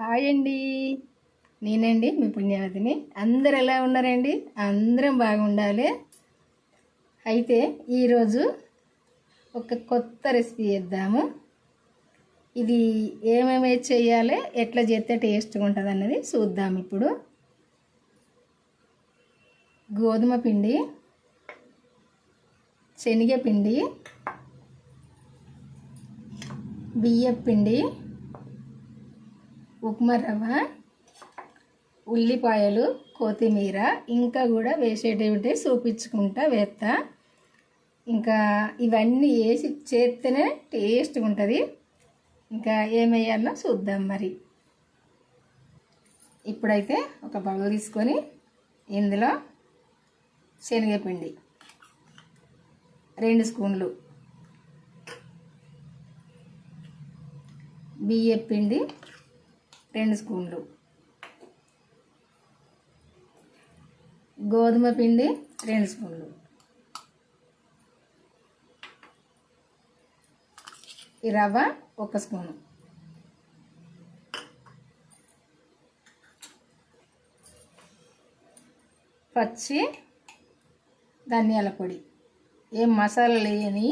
Hi అండి. నేనండి మీ పుణ్యవతిని. అందరు ఎలా ఉన్నారండి? అందరం బాగుండాలి. అయితే ఈరోజు ఒక కొత్త రెసిపీ చేద్దాము. ఇది ఏమేమి చేయాలి, ఎట్లా చేస్తే టేస్ట్గా ఉంటుంది అన్నది చూద్దాం. ఇప్పుడు గోధుమ పిండి, శనగపిండి, బియ్యపిండి, ఉప్మా రవ్వ, ఉల్లిపాయలు, కొత్తిమీర, ఇంకా కూడా వేసేటివి చూపించుకుంటా వేస్తా. ఇంకా ఇవన్నీ వేసి చేస్తేనే టేస్ట్గా ఉంటుంది. ఇంకా ఏమేయాలో చూద్దాం. మరి ఇప్పుడైతే ఒక బౌల్ తీసుకొని ఇందులో శనగపిండి 2 స్పూన్లు, బియ్యపిండి 2 స్పూన్లు, గోధుమ పిండి 2 స్పూన్లు, ఈ రవ్వ 1 స్పూను, పచ్చి ధనియాల పొడి, ఏం మసాలా లేని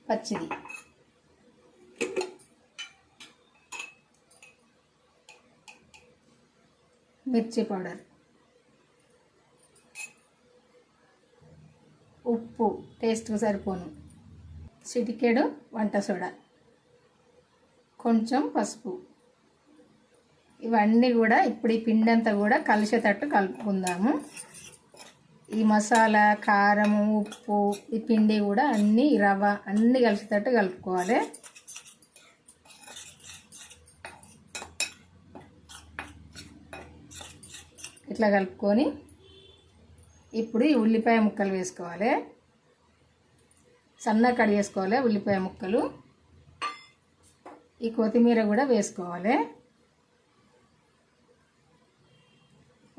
పచ్చిది, మిర్చి పౌడర్, ఉప్పు టేస్ట్కి సరిపోను, చిటికెడు వంట సోడా, కొంచెం పసుపు. ఇవన్నీ కూడా ఇప్పుడు ఈ పిండి అంతా కూడా కలిసేటట్టు కలుపుకుందాము. ఈ మసాలా, కారము, ఉప్పు, ఈ పిండి కూడా అన్నీ, రవ్వ అన్నీ కలిసేటట్టు కలుపుకోవాలి. ఇట్లా కలుపుకొని ఇప్పుడు ఈ ఉల్లిపాయ ముక్కలు వేసుకోవాలి. సన్నగా కట్ చేసుకోవాలి ఉల్లిపాయ ముక్కలు. ఈ కొత్తిమీర కూడా వేసుకోవాలి.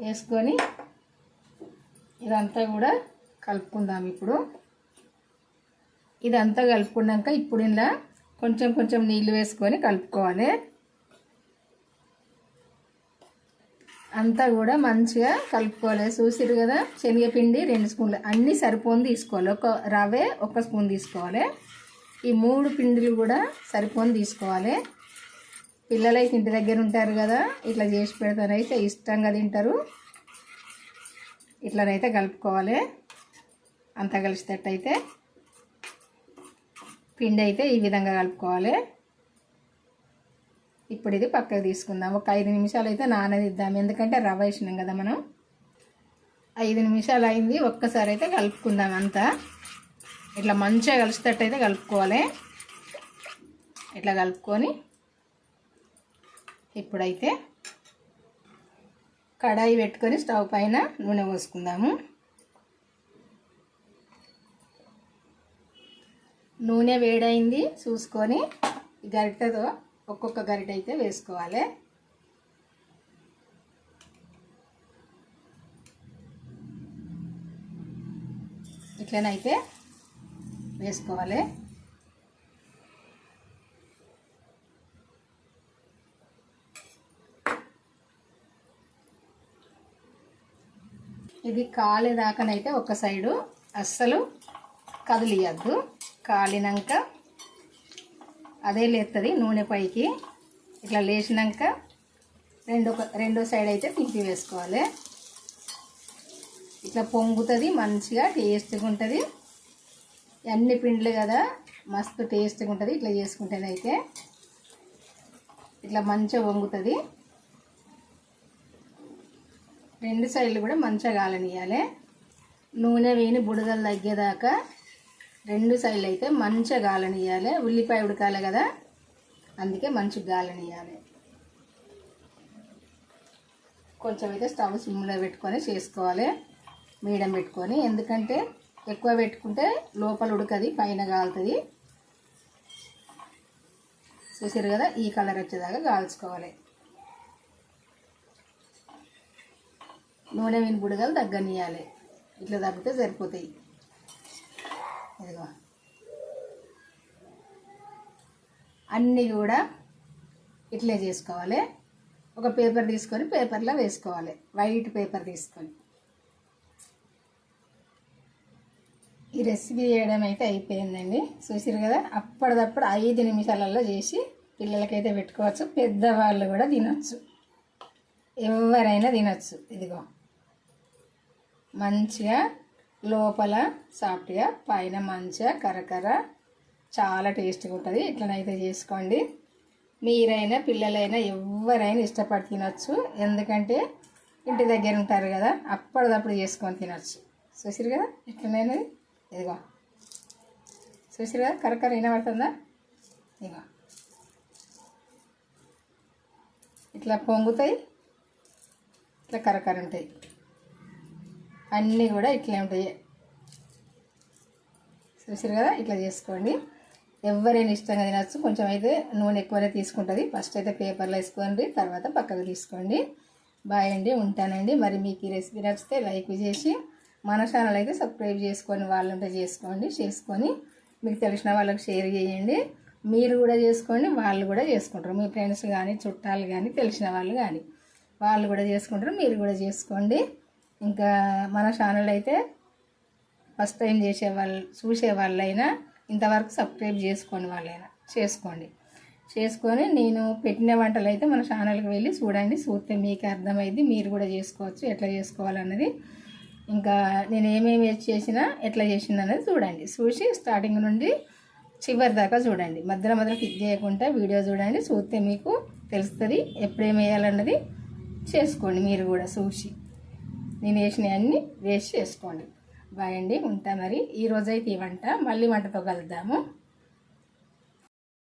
వేసుకొని ఇదంతా కూడా కలుపుకుందాం. ఇప్పుడు ఇదంతా కలుపుకున్నాక ఇప్పుడు ఇలా కొంచెం కొంచెం నీళ్ళు వేసుకొని కలుపుకోవాలి. అంతా కూడా మంచిగా కలుపుకోవాలి. చూసిరు కదా, శనగపిండి 2 స్పూన్లు అన్నీ సరిపోని తీసుకోవాలి. ఒక రవ్వ 1 స్పూన్ తీసుకోవాలి. ఈ 3 పిండిలు కూడా సరిపోని తీసుకోవాలి. పిల్లలైతే ఇంటి దగ్గర ఉంటారు కదా, ఇట్లా చేసి పెడతానైతే ఇష్టంగా తింటారు. ఇట్లనైతే కలుపుకోవాలి. అంతా కలిసేటట్టయితే పిండి అయితే ఈ విధంగా కలుపుకోవాలి. ఇప్పుడు ఇది పక్కకు తీసుకుందాం. ఒక 5 నిమిషాలు అయితే నానదిద్దాం, ఎందుకంటే రవ్వ వేసినాం కదా మనం. 5 నిమిషాలు అయింది. ఒక్కసారి అయితే కలుపుకుందాం. అంతా ఇట్లా మంచిగా కలిసేటట్టు అయితే కలుపుకోవాలి. ఇట్లా కలుపుకొని ఇప్పుడైతే కడాయి పెట్టుకొని స్టవ్ పైన నూనె పోసుకుందాము. నూనె వేడైంది చూసుకొని గరిటెతో ఒక్కొక్క గరిటె అయితే వేసుకోవాలి. ఇట్లనైతే వేసుకోవాలి. ఇది కాలేదాకనైతే ఒక సైడు అస్సలు కదిలియద్దు. కాలినాక అదే లేస్తుంది నూనె పైకి. ఇట్లా లేచినాక రెండో సైడ్ అయితే తిప్పి వేసుకోవాలి. ఇట్లా పొంగుతుంది, మంచిగా టేస్ట్గా ఉంటుంది. అన్ని పిండ్లు కదా, మస్తు టేస్ట్గా ఉంటుంది. ఇట్లా చేసుకుంటేనైతే ఇట్లా మంచిగా పొంగుతుంది. 2 సైడ్లు కూడా మంచిగా గాలనియాలి. నూనె వేని బుడగలు తగ్గేదాకా 2 సైడ్లు అయితే మంచిగా గాలనియాలి. ఉల్లిపాయ ఉడకాలి కదా, అందుకే మంచిగా గాలనియాలి. కొంచెం అయితే స్టవ్ సిమ్లో పెట్టుకొని చేసుకోవాలి, మీడియం పెట్టుకొని. ఎందుకంటే ఎక్కువ పెట్టుకుంటే లోపల ఉడకది, పైన కాలుతుంది. చూసారు కదా, ఈ కలర్ వచ్చేదాకా కాల్చుకోవాలి. నూనె వేని బుడగలు తగ్గనియాలి. ఇట్లా తగ్గితే సరిపోతాయి. ఇదిగో అన్నీ కూడా ఇట్లే చేసుకోవాలి. ఒక పేపర్ తీసుకొని పేపర్లో వేసుకోవాలి, వైట్ పేపర్ తీసుకొని. ఈ రెసిపీ చేయడం అయితే అయిపోయిందండి. చూసిరు కదా, అప్పటిదప్పుడు 5 నిమిషాలలో చేసి పిల్లలకైతే పెట్టుకోవచ్చు, పెద్దవాళ్ళు కూడా తినచ్చు, ఎవరైనా తినచ్చు. ఇదిగో మంచిగా లోపల సాఫ్ట్గా, పైన మంచిగా కరకర, చాలా టేస్ట్గా ఉంటుంది. ఇట్లనైతే చేసుకోండి. మీరైనా పిల్లలైనా ఎవరైనా ఇష్టపడి తినచ్చు, ఎందుకంటే ఇంటి దగ్గర ఉంటారు కదా, అప్పటిదప్పుడు చేసుకొని తినచ్చు. చూసిరు కదా ఎట్లనైనా, ఇదిగో చూసిరు కదా కరకర వినబడుతుందా, ఇదిగో ఇట్లా పొంగుతాయి, ఇట్లా కరకర ఉంటాయి, అన్నీ కూడా ఇట్లా ఉంటాయి. చూసారు కదా, ఇట్లా చేసుకోండి. ఎవరైనా ఇష్టంగా తినచ్చు. కొంచెం అయితే నూనె ఎక్కువనే తీసుకుంటుంది. ఫస్ట్ అయితే పేపర్లో వేసుకోండి, తర్వాత పక్కకు తీసుకోండి. బాయ్ అండి, ఉంటానండి. మరి మీకు ఈ రెసిపీ నచ్చితే లైక్ చేసి మన ఛానల్ అయితే సబ్స్క్రైబ్ చేసుకొని వాళ్ళంటే చేసుకొని మీకు తెలిసిన వాళ్ళకి షేర్ చేయండి. మీరు కూడా చేసుకోండి, వాళ్ళు కూడా చేసుకుంటారు. మీ ఫ్రెండ్స్ కానీ, చుట్టాలు కానీ, తెలిసిన వాళ్ళు కానీ వాళ్ళు కూడా చేసుకుంటారు, మీరు కూడా చేసుకోండి. ఇంకా మన ఛానల్ అయితే ఫస్ట్ టైం చూసే వాళ్ళైనా, ఇంతవరకు సబ్స్క్రైబ్ చేసుకొని వాళ్ళైనా చేసుకొని నేను పెట్టిన వంటలు అయితే మన ఛానల్కి వెళ్ళి చూడండి. చూస్తే మీకు అర్థమైంది, మీరు కూడా చేసుకోవచ్చు ఎట్లా చేసుకోవాలన్నది. ఇంకా నేను ఏమేమి చేసినా ఎట్లా చేసిన అనేది చూసి స్టార్టింగ్ నుండి చివరి దాకా చూడండి. మధ్యలో క్లిక్ చేయకుండా వీడియో చూడండి. చూస్తే మీకు తెలుస్తుంది ఎప్పుడేమి వేయాలన్నది. చేసుకోండి మీరు కూడా చూసి, నేను వేసినవన్నీ వేస్ట్ చేసుకోండి. బాయ్ అండి, ఉంటా. మరి ఈరోజైతే ఈ వంట, మళ్ళీ వంటతో కలుద్దాము.